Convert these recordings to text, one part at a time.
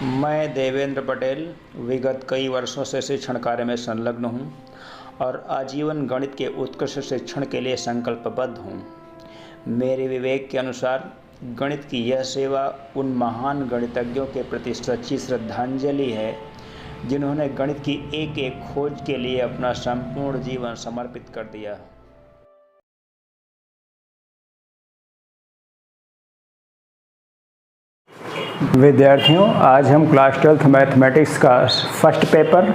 मैं देवेंद्र पटेल विगत कई वर्षों से शिक्षण कार्य में संलग्न हूँ और आजीवन गणित के उत्कृष्ट शिक्षण के लिए संकल्पबद्ध हूँ। मेरे विवेक के अनुसार गणित की यह सेवा उन महान गणितज्ञों के प्रति सच्ची श्रद्धांजलि है जिन्होंने गणित की एक एक खोज के लिए अपना संपूर्ण जीवन समर्पित कर दिया। विद्यार्थियों, आज हम क्लास 12th मैथमेटिक्स का फर्स्ट पेपर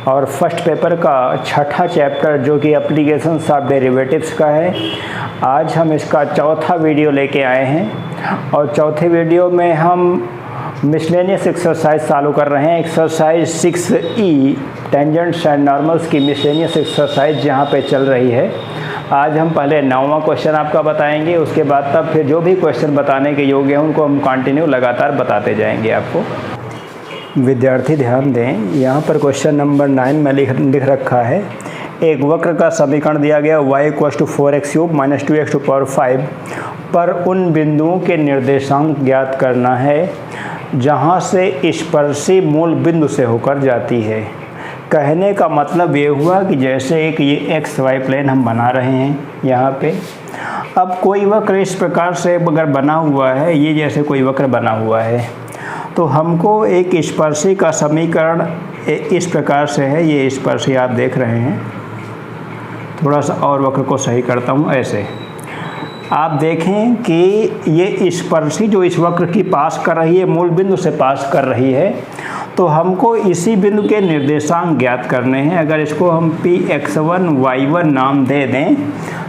और फर्स्ट पेपर का छठा चैप्टर जो कि एप्लीकेशंस ऑफ डेरिवेटिव्स का है, आज हम इसका चौथा वीडियो लेके आए हैं। और चौथे वीडियो में हम मिसलेनियस एक्सरसाइज चालू कर रहे हैं। Exercise 6E tangents and normals की मिसलेनियस एक्सरसाइज जहाँ पे चल रही है। आज हम पहले 9वां क्वेश्चन आपका बताएंगे, उसके बाद तब फिर जो भी क्वेश्चन बताने के योग्य हैं उनको हम कंटिन्यू लगातार बताते जाएंगे आपको। विद्यार्थी ध्यान दें, यहाँ पर क्वेश्चन नंबर 9 में लिख रखा है, एक वक्र का समीकरण दिया गया y = 4x³ - 2x⁵ पर उन बिंदुओं के निर्देशांक ज्ञात करना है जहाँ से स्पर्शी मूल बिंदु से होकर जाती है। कहने का मतलब ये हुआ कि जैसे एक ये XY प्लेन हम बना रहे हैं यहाँ पे, अब कोई वक्र इस प्रकार से अगर बना हुआ है, ये जैसे कोई वक्र बना हुआ है, तो हमको एक स्पर्शी का समीकरण इस प्रकार से है। ये स्पर्शी आप देख रहे हैं, थोड़ा सा और वक्र को सही करता हूँ। ऐसे आप देखें कि ये स्पर्शी जो इस वक्र की पास कर रही है, मूल बिंदु से पास कर रही है, तो हमको इसी बिंदु के निर्देशांक ज्ञात करने हैं। अगर इसको हम Px1 y1 नाम दे दें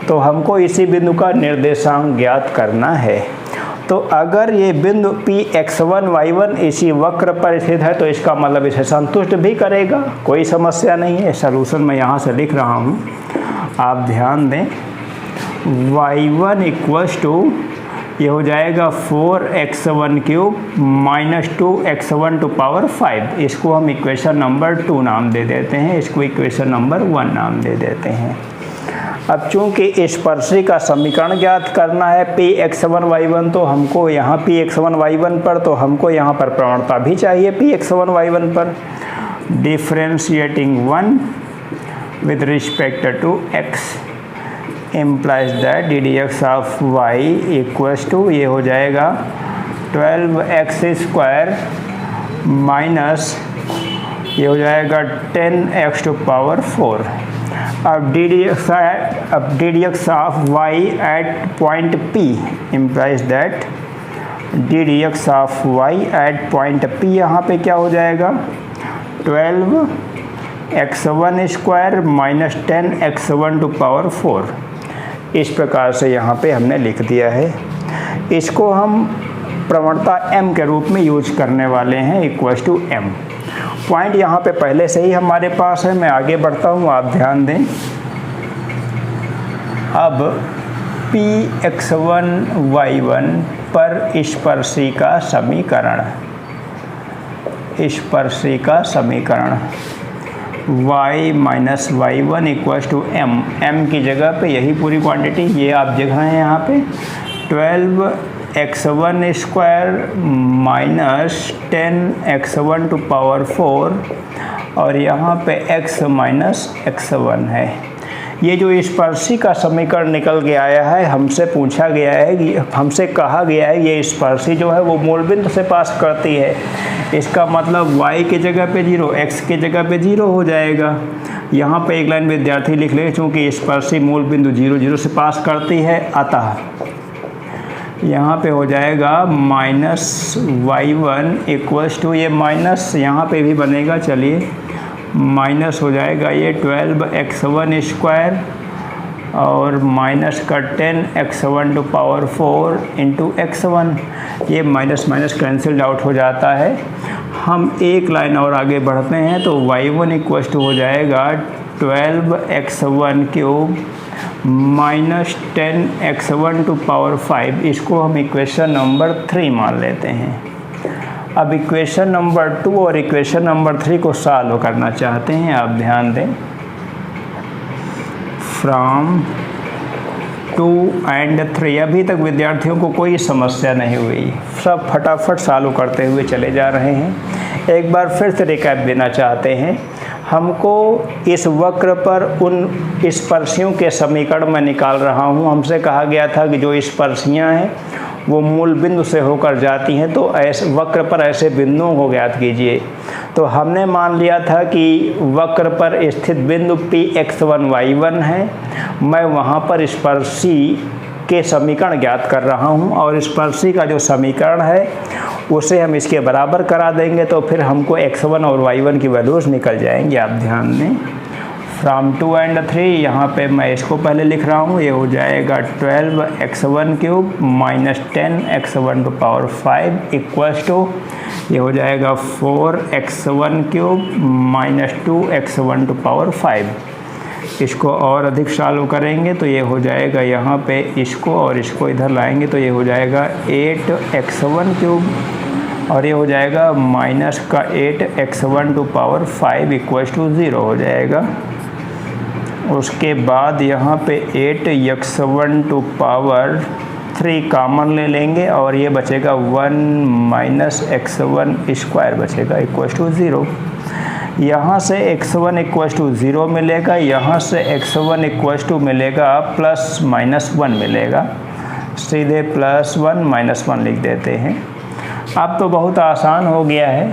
तो हमको इसी बिंदु का निर्देशांक ज्ञात करना है। तो अगर ये बिंदु Px1 y1 इसी वक्र पर स्थित है तो इसका मतलब इसे संतुष्ट भी करेगा, कोई समस्या नहीं है। सॉल्यूशन मैं यहाँ से लिख रहा हूँ, आप ध्यान दें। y1 = ये हो जाएगा 4x1³ - 2x1⁵। इसको हम इक्वेशन नंबर 2 नाम दे देते हैं, इसको इक्वेशन नंबर 1 नाम दे देते हैं। अब चूंकि स्पर्शी का समीकरण ज्ञात करना है Px1 y1, तो हमको यहाँ Px1 y1 पर, तो हमको यहाँ पर प्रवणता भी चाहिए Px1 y1 पर। Differentiating 1 with respect to x implies that ddx of y = ये हो जाएगा 12x² माइनस ये हो जाएगा 10x⁴। अब ddx of y at point P implies that ddx of y at point P यहाँ पे क्या हो जाएगा 12x1² - 10x1⁴। इस प्रकार से यहाँ पे हमने लिख दिया है। इसको हम प्रवणता m के रूप में यूज करने वाले हैं, =m। पॉइंट यहाँ पे पहले से ही हमारे पास है, मैं आगे बढ़ता हूँ, आप ध्यान दें। अब Px1 y1 पर स्पर्शी का समीकरण, y - y1 = m। m की जगह पे यही पूरी क्वांटिटी ये आप जगह है यहाँ पे 12x1² - 10x1⁴ और यहाँ पे x - x1 है। ये जो स्पर्शी का समीकरण निकल के आया है, हमसे पूछा गया है कि हमसे कहा गया है ये स्पर्शी जो है वो मूल बिंदु से पास करती है। इसका मतलब y के जगह पे 0, x के जगह पे 0 हो जाएगा। यहाँ पे एक लाइन विद्यार्थी लिख ले, चूँकि स्पर्शी मूल बिंदु 0, 0 से पास करती है, अतः यहाँ पे हो जाएगा -y1 = ये माइनस यहाँ पे भी बनेगा, चलिए माइनस हो जाएगा ये 12x1² और माइनस का 10x1⁴ इंटू x1। ये माइनस माइनस कैंसिल्ड आउट हो जाता है। हम एक लाइन और आगे बढ़ते हैं तो y1 = हो जाएगा 12x1³ - 10x1⁵। इसको हम इक्वेशन नंबर 3 मान लेते हैं। अब इक्वेशन नंबर 2 और इक्वेशन नंबर 3 को सॉल्व करना चाहते हैं, आप ध्यान दें। From 2 and 3। अभी तक विद्यार्थियों को कोई समस्या नहीं हुई, सब फटाफट सॉल्व करते हुए चले जा रहे हैं। एक बार फिर से रिकैप देना चाहते हैं। हमको इस वक्र पर उन स्पर्शियों के समीकरण मैं निकाल रहा हूँ। हमसे कहा गया था कि जो स्पर्शियाँ हैं वो मूल बिंदु से होकर जाती हैं, तो ऐसे वक्र पर ऐसे बिंदुओं को ज्ञात कीजिए। तो हमने मान लिया था कि वक्र पर स्थित बिंदु Px1y1 है। मैं वहाँ पर स्पर्शी के समीकरण ज्ञात कर रहा हूँ और स्पर्शी का जो समीकरण है उसे हम इसके बराबर करा देंगे, तो फिर हमको x1 और y1 की वैल्यूज़ निकल जाएंगी। आप ध्यान दें, फ्रॉम 2 एंड 3, यहाँ पे मैं इसको पहले लिख रहा हूँ। ये हो जाएगा 12x1 cube minus 10x1 to power 5 equals to, ये हो जाएगा 4x1 cube minus 2x1 to power 5। इसको और अधिक सॉल्व करेंगे तो ये हो जाएगा, यहाँ पे इसको और इसको इधर लाएंगे तो ये हो जाएगा 8x1 क्यूब और ये हो जाएगा माइनस का 8x1 to power 5 equals to 0 हो जाएगा। उसके बाद यहाँ पे 8x1 टू पावर 3 कॉमन ले लेंगे और ये बचेगा 1 माइनस x1 स्क्वायर बचेगा इक्वल्स टू 0। यहाँ से x1 इक्वल्स टू 0 मिलेगा, यहाँ से x1 इक्वल्स टू मिलेगा प्लस माइनस 1 मिलेगा। सीधे प्लस 1 माइनस 1 लिख देते हैं। अब तो बहुत आसान हो गया है।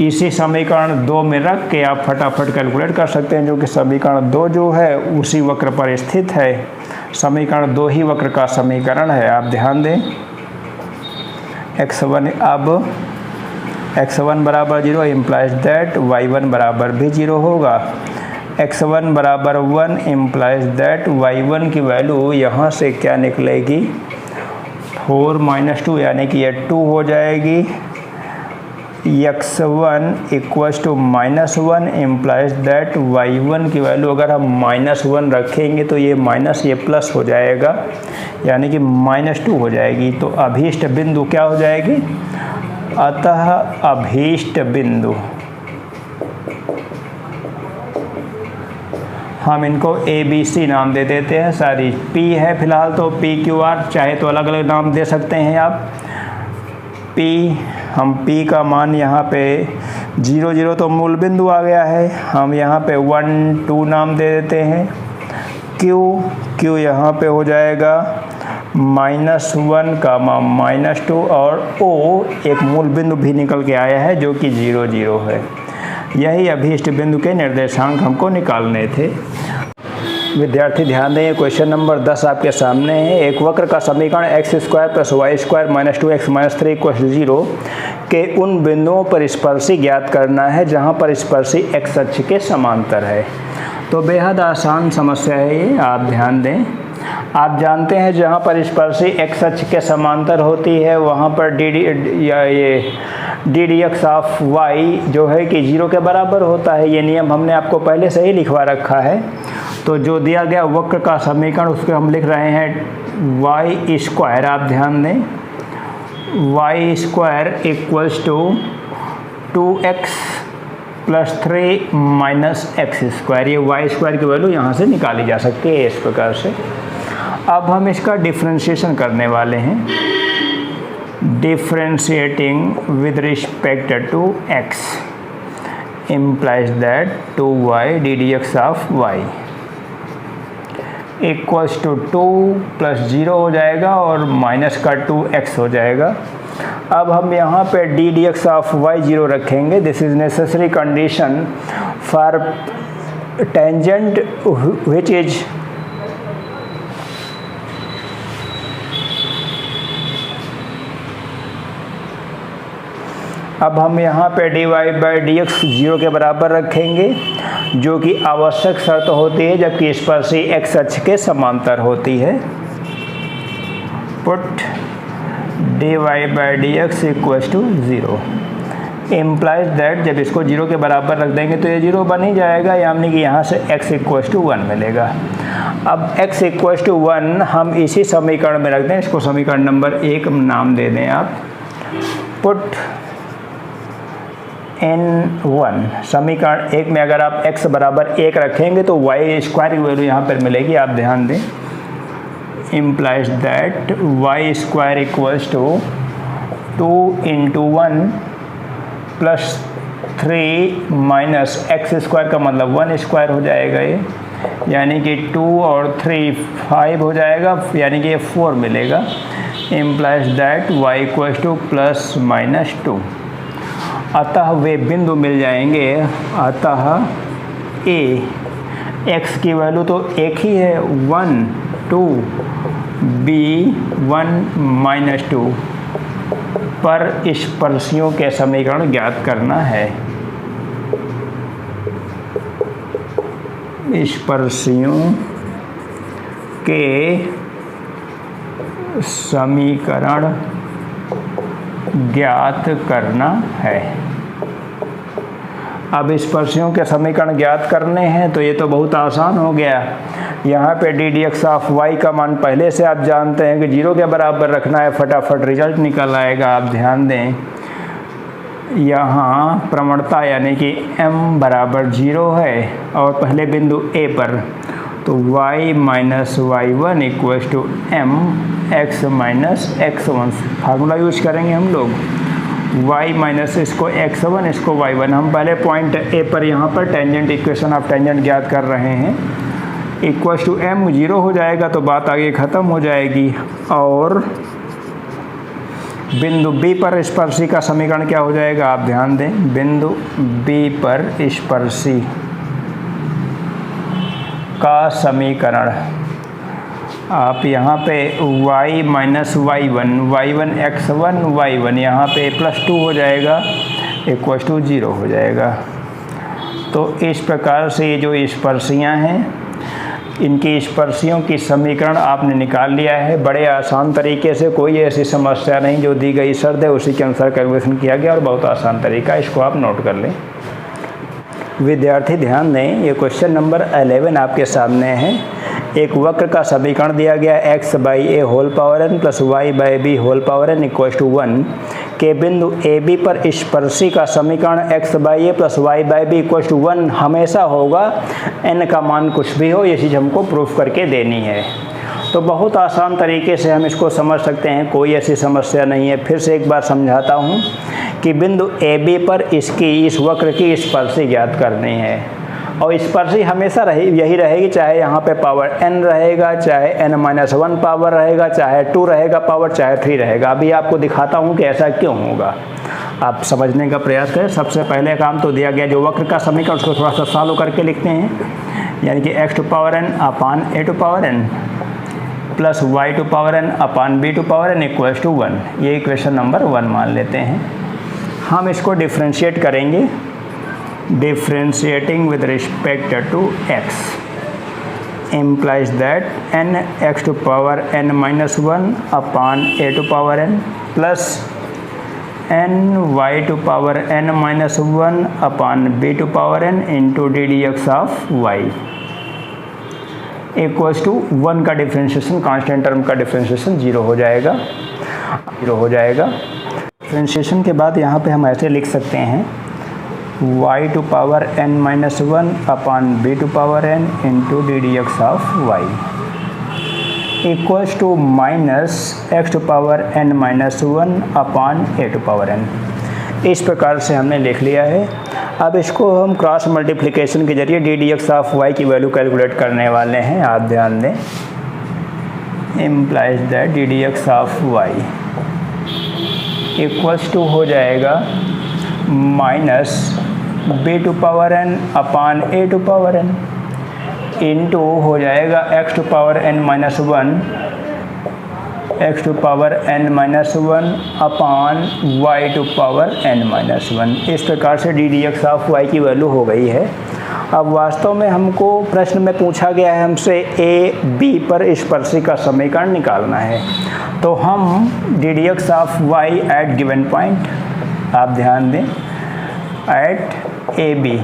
इसी समीकरण 2 में रख के आप फटाफट कैलकुलेट कर सकते हैं, जो कि समीकरण 2 जो है उसी वक्र पर स्थित है। समीकरण 2 ही वक्र का समीकरण है। आप ध्यान दें, x1 अब x1 बराबर 0 इम्प्लाइज दैट y1 बराबर भी 0 होगा। x1 बराबर 1 इम्प्लाइज दैट y1 की वैल्यू यहाँ से क्या निकलेगी, 4 माइनस 2 यानी कि ये 2 हो जाएगी। x1 equals to minus 1 implies that y1 की वैल्यू अगर हम माइनस 1 रखेंगे तो ये माइनस ये प्लस हो जाएगा, यानी कि माइनस 2 हो जाएगी। तो अभीष्ट बिंदु क्या हो जाएगी, अतः अभीष्ट बिंदु हम इनको ABC नाम दे देते हैं। सारी P है फिलहाल, तो PQR, चाहे तो अलग अलग नाम दे सकते हैं आप। P, हम P का मान यहाँ पे 0 0 तो मूल बिंदु आ गया है, हम यहाँ पे 1 2 नाम दे देते हैं। Q यहाँ पे हो जाएगा -1 का -2 और O एक मूल बिंदु भी निकल के आया है जो कि 0 0 है। यही अभीष्ट बिंदु के निर्देशांक हमको निकालने थे। विद्यार्थी ध्यान दें, क्वेश्चन नंबर 10 आपके सामने है। एक वक्र का समीकरण x² + y² - 2x - 3 = 0 के उन बिंदुओं पर स्पर्शी ज्ञात करना है जहां पर स्पर्शी x अक्ष के समांतर है। तो बेहद आसान समस्या है ये, आप ध्यान दें। आप जानते हैं जहां पर स्पर्शी x अक्ष के समांतर होती है वहां पर ddx ऑफ y जो है कि 0 के बराबर होता है। ये नियम हमने आपको पहले से ही लिखवा रखा है। तो जो दिया गया वक्र का समीकरण उसको हम लिख रहे हैं y²। आप ध्यान दें, y² equals to 2x + 3 - x²। ये y² की वैल्यू यहाँ से निकाली जा सकती है इस प्रकार से। अब हम इसका डिफ्रेंशिएशन करने वाले हैं। Differentiating with respect to x implies that 2y ddx of y equals to 2 + 0 हो जाएगा और माइनस का 2x हो जाएगा। अब हम यहाँ पे ddx ऑफ y 0 रखेंगे। This is necessary condition for tangent which is अब हम यहाँ पे dy/dx 0 के बराबर रखेंगे, जो कि आवश्यक शर्त होती है जबकि स्पर्शी x अक्ष के समांतर होती है। Put dy/dx equals to 0 implies that जब इसको 0 के बराबर रख देंगे तो ये 0 बन ही जाएगा, यानी कि यहाँ से x इक्वल्स टू 1 मिलेगा। अब x इक्वल्स टू 1 हम इसी समीकरण में रख दें, इसको समीकरण नंबर 1 नाम दे दें आप। पुट n1 समीकरण 1 में अगर आप x बराबर 1 रखेंगे तो y² की वैल्यू यहाँ पर मिलेगी। आप ध्यान दें, implies that y square equals to 2 into 1 plus 3 minus x square का मतलब 1 स्क्वायर हो जाएगा ये, यानी कि 2 और 3 5 हो जाएगा, यानी कि ये 4 मिलेगा। implies that y equals to plus minus 2। अतः वे बिंदु मिल जाएंगे, अतः a x की वैल्यू तो एक ही है 1 2, b 1 माइनस 2 पर स्पर्शियों के समीकरण ज्ञात करना है। स्पर्शियों के समीकरण ज्ञात करना है। अब स्पर्शियों के समीकरण ज्ञात करने हैं तो ये तो बहुत आसान हो गया। यहाँ पे d D x of y का मान पहले से आप जानते हैं कि 0 के बराबर रखना है, फटाफट रिजल्ट निकल आएगा। आप ध्यान दें, यहाँ प्रवणता यानी कि m बराबर 0 है और पहले बिंदु a पर, तो y minus y one equals to m x minus x1 formula use करेंगे हम लोग। y माइनस इसको x1 इसको y1, हम पहले पॉइंट a पर यहाँ पर टेंजेंट इक्वेशन ऑफ टेंजेंट ज्ञात कर रहे हैं। इक्वल्स टू m 0 हो जाएगा तो बात आगे ख़त्म हो जाएगी। और बिंदु b पर स्पर्शी का समीकरण क्या हो जाएगा, आप ध्यान दें, बिंदु b पर स्पर्शी का समीकरण आप यहाँ पे y minus y1 x1 y1 यहाँ पे प्लस 2 हो जाएगा इक्वल्स टू 0 हो जाएगा। तो इस प्रकार से ये जो स्पर्शियाँ हैं, इनकी स्पर्शियों की समीकरण आपने निकाल लिया है बड़े आसान तरीके से। कोई ऐसी समस्या नहीं, जो दी गई शर्त है उसी के अनुसार कैलकुलेशन किया गया और बहुत आसान तरीका, इसको आप नोट कर लें। विद्यार्थी ध्यान दें, ये क्वेश्चन नंबर 11 आपके सामने है। एक वक्र का समीकरण दिया गया x by a whole power n plus y by b whole power n equal to 1 के बिंदु ए बी पर स्पर्शी का समीकरण x by A plus y by B equal to 1 हमेशा होगा, n का मान कुछ भी हो, ये चीज़ हमको प्रूफ करके देनी है। तो बहुत आसान तरीके से हम इसको समझ सकते हैं, कोई ऐसी समस्या नहीं है। फिर से एक बार समझाता हूँ कि बिंदु ए बी पर इस वक्र की स्पर्शी ज्ञात करनी है और स्पर्शी हमेशा यही रहेगी, चाहे यहाँ पे पावर n रहेगा, चाहे n-1 पावर रहेगा, चाहे 2 रहेगा पावर, चाहे 3 रहेगा। अभी आपको दिखाता हूँ कि ऐसा क्यों होगा, आप समझने का प्रयास करें। सबसे पहले काम तो दिया गया जो वक्र का समीकरण, उसको थोड़ा सा सॉल्व करके लिखते हैं, यानी कि x to power n upon a to power n plus y to power n upon b to power n equals to 1। ये इक्वेशन नंबर 1 मान लेते हैं। हम इसको डिफ्रेंशिएट करेंगे, differentiating with respect to x implies that n x to power n minus 1 upon a to power n plus n y to power n minus 1 upon b to power n into d dx of y equals to 1 का differentiation, constant term का differentiation 0 हो जाएगा। Differentiation के बाद यहाँ पे हम ऐसे लिख सकते हैं y to power n minus 1 upon b to power n into d D x of Y equals to minus x to power n minus 1 upon a to power n। इस प्रकार से हमने लिख लिया है। अब इसको हम क्रॉस मल्टीप्लिकेशन के जरिए d D x of y की वैल्यू कैलकुलेट करने वाले हैं। आप ध्यान दें, implies that D D x of Y equals to हो जाएगा minus b to power n upon a to power n into हो जाएगा x to power n minus 1 x to power n minus 1 upon y to power n minus 1। इस प्रकार से d D x of y की value हो गई है। अब वास्तव में हमको प्रश्न में पूछा गया है हमसे a b पर स्पर्शी का समीकरण निकालना है, तो हम D D x of Y at given point, आप ध्यान दें, at a b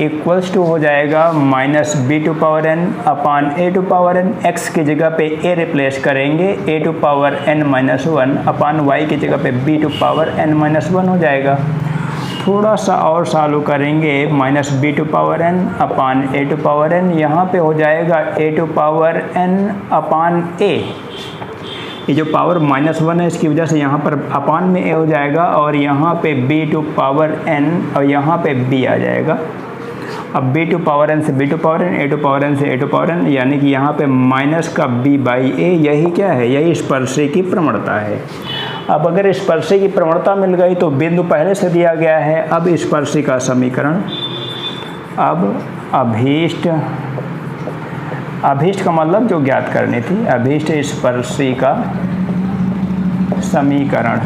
equals to हो जाएगा minus b to power n upon a to power n। x की जगह पे a रिप्लेस करेंगे, a to power n minus 1 upon y की जगह पे b to power n minus 1 हो जाएगा। थोड़ा सा और सॉल्व करेंगे minus b to power n upon A to power N, यहाँ पे हो जाएगा ए टू पावर एन अपान ए, ये जो पावर -1 है इसकी वजह से यहाँ पर अपान में ए हो जाएगा और यहाँ पे बी टू पावर एन और यहाँ पे बी आ जाएगा। अब बी टू पावर एन से b to power n, a to power n से ए टू पावर एन, यानी कि यहाँ पे माइनस का बी बाई ए, यही क्या है, यही स्पर्शी की प्रवणता है। अब अगर स्पर्शी की प्रवणता मिल गई तो बिंदु पहले से दिया गया है। अब स्पर्शी का समीकरण, अब अभीष्ट का मतलब जो ज्ञात करनी थी, अभीष्ट स्पर्शी का समीकरण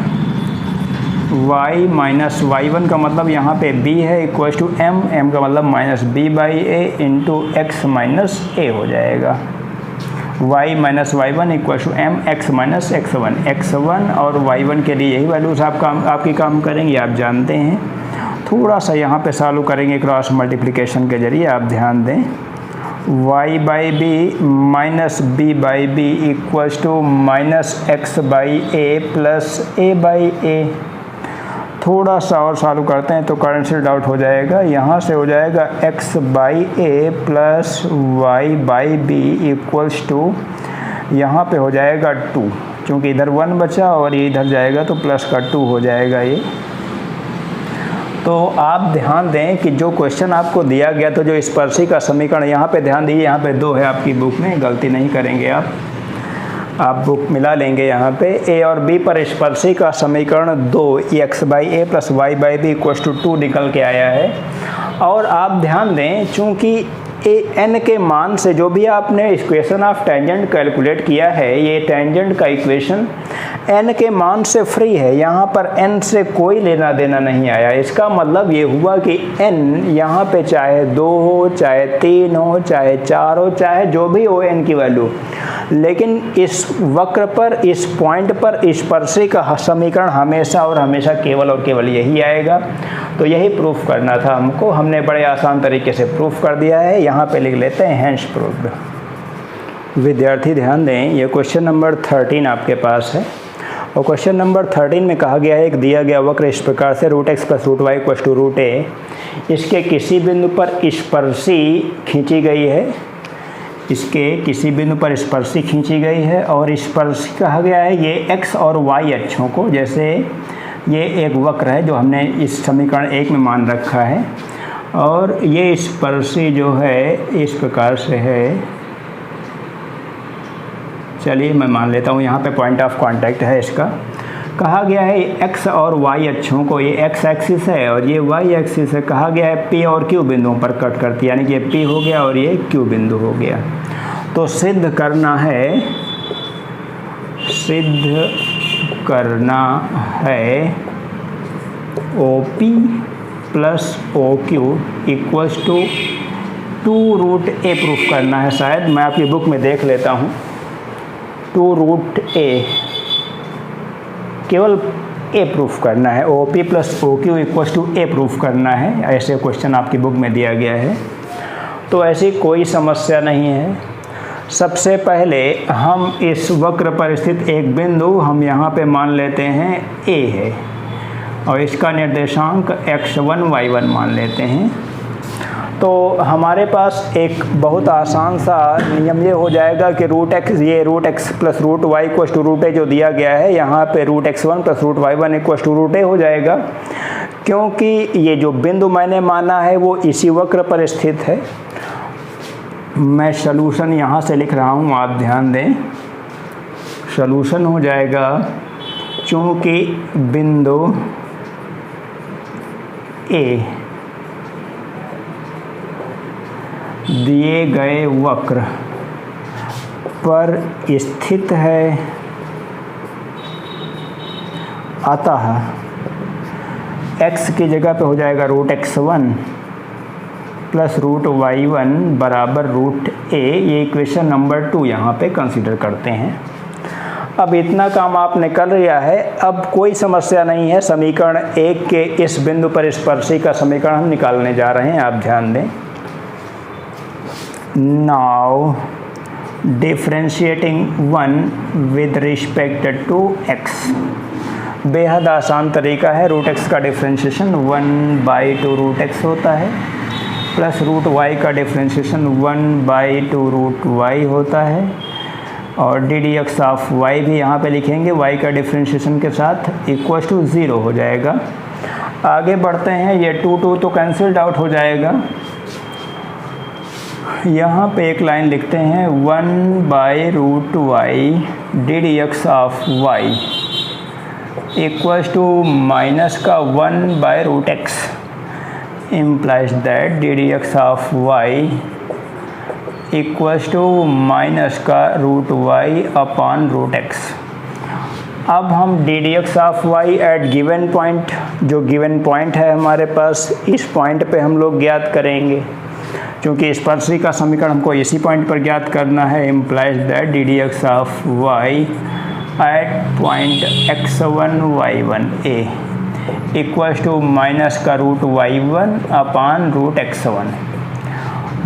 y माइनस y1 का मतलब यहाँ पे b है इक्वल टू m का मतलब minus b by A into X minus A हो जाएगा। y minus y1 equal to m x minus x1 और y1 के लिए यही वैल्यूज आपकी काम करेंगे, आप जानते हैं। थोड़ा सा यहाँ पे सॉल्व करेंगे क्रॉस मल्टीप्लिकेशन के जरिए, आप ध्यान दें। y by B minus B by B equal to minus X by A plus A by A. थोड़ा सा और सॉल्व करते हैं तो कैंसिल आउट हो जाएगा, यहाँ से हो जाएगा x by A plus y by b equals to, यहाँ पे हो जाएगा 2, क्योंकि इधर 1 बचा और ये इधर जाएगा तो प्लस का 2 हो जाएगा ये। तो आप ध्यान दें कि जो क्वेश्चन आपको दिया गया तो जो स्पर्शी का समीकरण, यहाँ पे ध्यान दीजिए, यहाँ पे 2 है आपकी बुक में, गलती नहीं करेंगे आप बुक मिला लेंगे। यहाँ पे ए और बी पर स्पर्शी का समीकरण 2 x by A plus y by B equal to 2 निकल के आया है। और आप ध्यान दें, चूँकि ए एन के मान से जो भी आपने इक्वेशन ऑफ टेंजेंट कैलकुलेट किया है, ये टेंजेंट का इक्वेशन एन के मान से फ्री है, यहाँ पर एन से कोई लेना देना नहीं आया। इसका मतलब ये हुआ कि एन यहाँ पे चाहे 2 हो, चाहे 3 हो, चाहे 4 हो, चाहे जो भी हो एन की वैल्यू, लेकिन इस वक्र पर, इस पॉइंट पर स्पर्शी का समीकरण हमेशा और हमेशा केवल और केवल यही आएगा। तो यही प्रूफ करना था हमको, हमने बड़े आसान तरीके से प्रूफ कर दिया है। यहाँ पे लिख लेते हैं हेंस प्रूव्ड। विद्यार्थी ध्यान दें, ये क्वेश्चन नंबर 13 आपके पास है और क्वेश्चन नंबर 13 में कहा गया है एक दिया गया वक्र इस प्रकार से √x plus √y equal to √a, इसके किसी बिंदु पर स्पर्शी खींची गई है, इसके किसी बिंदु पर स्पर्शी खींची गई है और स्पर्शी कहा गया है ये x और y अक्षों को, जैसे ये एक वक्र है जो हमने इस समीकरण 1 में मान रखा है और ये स्पर्शी जो है इस प्रकार से है। चलिए मैं मान लेता हूँ, यहाँ पे पॉइंट ऑफ कांटेक्ट है इसका। कहा गया है x और y अक्षों को, ये x एक्सिस है और ये y एक्सिस है, कहा गया है p और q बिंदुओं पर कट करती है, यानी कि ये p हो गया और ये q बिंदु हो गया। तो सिद्ध करना है OP plus OQ equals to 2√a proof करना है। शायद मैं आपकी बुक में देख लेता हूँ, 2√a, केवल a प्रूफ करना है। OP plus OQ equals to a proof करना है, ऐसे क्वेश्चन आपकी बुक में दिया गया है। तो ऐसी कोई समस्या नहीं है। सबसे पहले हम इस वक्र पर स्थित एक बिंदु हम यहाँ पे मान लेते हैं a है और इसका निर्देशांक x1 y1 मान लेते हैं। तो हमारे पास एक बहुत आसान सा नियम ये हो जाएगा कि √x plus √y equal to √a जो दिया गया है, यहाँ पे √x1 plus √y1 equal to √a हो जाएगा, क्योंकि ये जो बिंदु मैंने माना है वो इसी वक्र पर स्थित है। मैं सलूशन यहाँ से लिख रहा हूँ, आप ध्यान दें। सलूशन हो जाएगा, चूँकि बिंदु A दिए गए वक्र पर स्थित है, अतः x की जगह पे हो जाएगा √x1 प्लस √y1 बराबर √a। ये इक्वेशन नंबर 2 यहाँ पे कंसीडर करते हैं। अब इतना काम आपने कर लिया है, अब कोई समस्या नहीं है। समीकरण 1 के इस बिंदु पर स्पर्शी का समीकरण हम निकालने जा रहे हैं, आप ध्यान दें। Now differentiating 1 with respect to x, बेहद आसान तरीका है। रूट एक्स का डिफ्रेंशिएशन 1/2 रूट एक्स होता है, प्लस रूट वाई का डिफ्रेंशिएशन 1/2 रूट वाई होता है, और d D x of y भी यहाँ पे लिखेंगे वाई का डिफ्रेंशिएशन के साथ, इक्वल टू 0 हो जाएगा। आगे बढ़ते हैं, ये 2 तो कैंसिल्ड आउट हो जाएगा। यहाँ पे एक लाइन लिखते हैं one by root Y D D x of Y equal to minus का one by root X implies that D D x of Y equals to minus का root Y upon root X. अब हम D D x of Y at given point, जो given point है हमारे पास, इस point पे हम लोग ज्ञात करेंगे, क्योंकि स्पर्शी का समीकरण हमको इसी पॉइंट पर ज्ञात करना है। Implies that D D x of Y at point x1 y1 a equals to minus का root y1 upon root x1।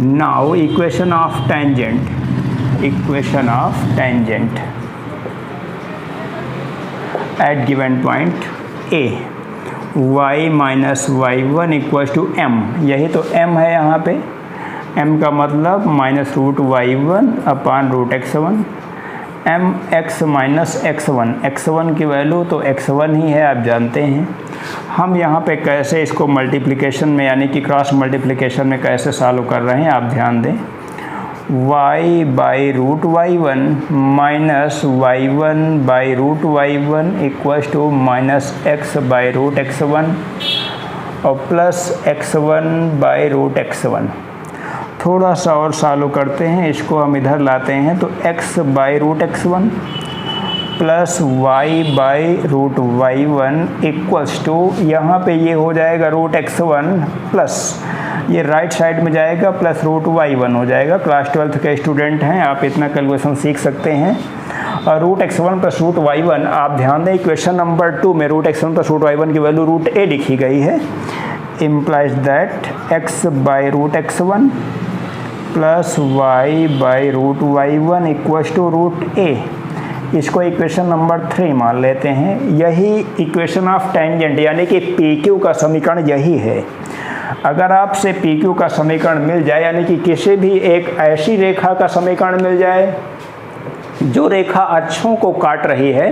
Now equation of tangent, at given point a, y minus y1 equals to m, यही तो m है यहाँ पे। m का मतलब minus root y1 upon root x1, m x minus x1 की value तो x1 ही है, आप जानते हैं। हम यहाँ पे कैसे इसको मल्टीप्लिकेशन में यानी कि क्रॉस मल्टीप्लिकेशन में कैसे सॉल्व कर रहे हैं आप ध्यान दें। Y by root y1 minus Y by root y1 equals to minus X by root x1 और प्लस x1/रूट x1। थोड़ा सा और सॉल्व करते हैं, इसको हम इधर लाते हैं तो X by root x1 plus Y by root y1 equals to, यहाँ पे ये हो जाएगा रूट x1 प्लस ये राइट साइड में जाएगा प्लस रूट y1 हो जाएगा। क्लास 12th के स्टूडेंट हैं, आप इतना कैलकुलेशन सीख सकते हैं। और root x1 plus root y1, आप ध्यान दें इक्वेशन नंबर 2 में root x1 plus root y1 की वैल्यू रूट a लिखी गई है। Implies that X by root x1 plus Y by root y1 equals to root a। इसको इक्वेशन नंबर 3 मान लेते हैं। यही इक्वेशन ऑफ टेंजेंट यानी कि PQ का समीकरण यही है। अगर आपसे PQ का समीकरण मिल जाए, यानी कि किसी भी एक ऐसी रेखा का समीकरण मिल जाए जो रेखा अक्षों को काट रही है,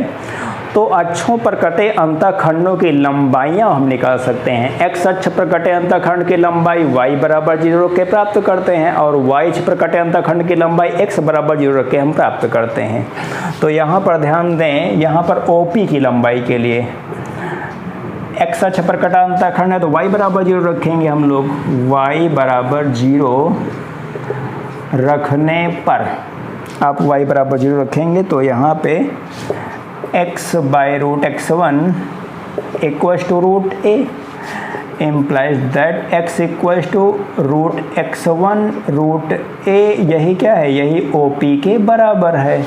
तो अक्षों पर कटे अंतःखंडों की लंबाइयां हम निकाल सकते हैं। x अक्ष पर कटे अंतःखंड की लंबाई y बराबर 0 रख के प्राप्त करते हैं, और y अक्ष पर कटे अंतःखंड की लंबाई x बराबर 0 रख के हम प्राप्त करते हैं। तो यहाँ पर ध्यान दें, यहाँ पर OP की लंबाई के लिए x अक्ष पर कटा अंतःखंड है तो y बराबर 0 रखेंगे हम लोग। y बराबर 0 रखने पर आप y बराबर 0 रखेंगे तो यहाँ पे x/रूट x1 equals to root a implies that x equals to root x1 root a, यही क्या है, यही OP के बराबर है।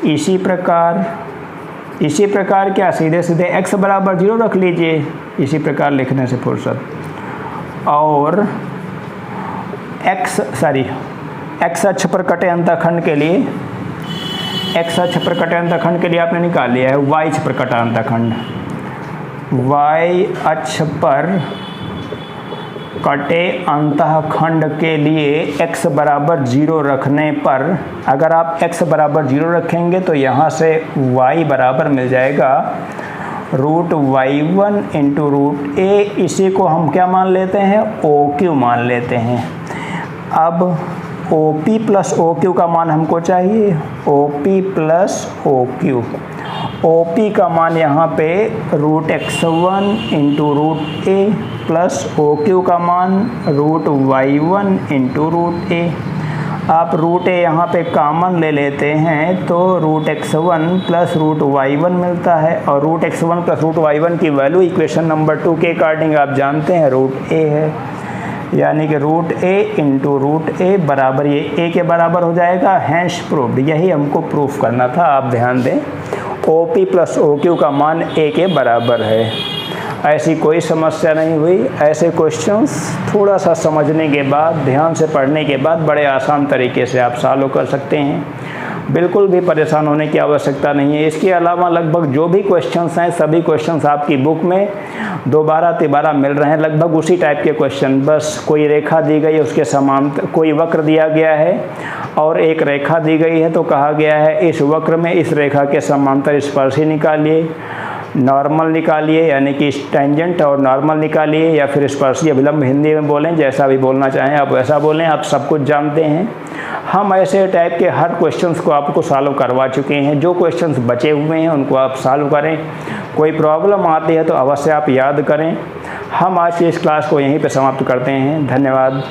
इसी प्रकार क्या सीधे सीधे x बराबर 0 रख लीजिए, इसी प्रकार लिखने से फुर्सत। और x अक्ष पर कटे अंतःखंड के लिए, x अक्ष पर कटे अंतःखंड के लिए आपने निकाल लिया है y अक्ष पर कटा अंतःखंड। y अक्ष पर कटे अंतःखंड के लिए x बराबर 0 रखने पर, अगर आप x बराबर 0 रखेंगे तो यहाँ से y बराबर मिल जाएगा root y1 into root a। इसी को हम क्या मान लेते हैं, OQ मान लेते हैं। अब OP प्लस OQ का मान हमको चाहिए, OP प्लस OQ। OP का मान यहाँ पे root x1 into root a plus OQ का मान root y1 into root a। आप रूट a यहाँ पे कॉमन ले लेते हैं तो root x1 plus root y1 मिलता है, और root x1 plus root y1 की वैल्यू इक्वेशन नंबर 2 के अकॉर्डिंग आप जानते हैं रूट a है, यानी कि root a into root a बराबर ये a के बराबर हो जाएगा। हैंस प्रूव्ड, यही हमको प्रूफ करना था। आप ध्यान दें OP प्लस OQ का मान a के बराबर है। ऐसी कोई समस्या नहीं हुई। ऐसे क्वेश्चंस थोड़ा सा समझने के बाद, ध्यान से पढ़ने के बाद बड़े आसान तरीके से आप सॉल्व कर सकते हैं। बिल्कुल भी परेशान होने की आवश्यकता नहीं है। इसके अलावा लगभग जो भी क्वेश्चंस हैं सभी क्वेश्चंस आपकी बुक में दोबारा तिबारा मिल रहे हैं, लगभग उसी टाइप के क्वेश्चन। बस कोई रेखा दी गई है, उसके समांतर कोई वक्र दिया गया है और एक रेखा दी गई है, तो कहा गया है इस वक्र में इस रेखा के समांतर स्पर्शी निकालिए, नॉर्मल निकालिए यानी कि टेंजेंट और नॉर्मल निकालिए, या फिर स्पर्शी अभिलंब हिंदी में बोलें, जैसा भी बोलना चाहें आप वैसा बोलें, आप सब कुछ जानते हैं। हम ऐसे टाइप के हर क्वेश्चंस को आपको सॉल्व करवा चुके हैं। जो क्वेश्चंस बचे हुए हैं उनको आप सॉल्व करें। कोई प्रॉब्लम आती है तो अवश्य आप याद करें। हम आज की इस क्लास को यहीं पर समाप्त करते हैं। धन्यवाद।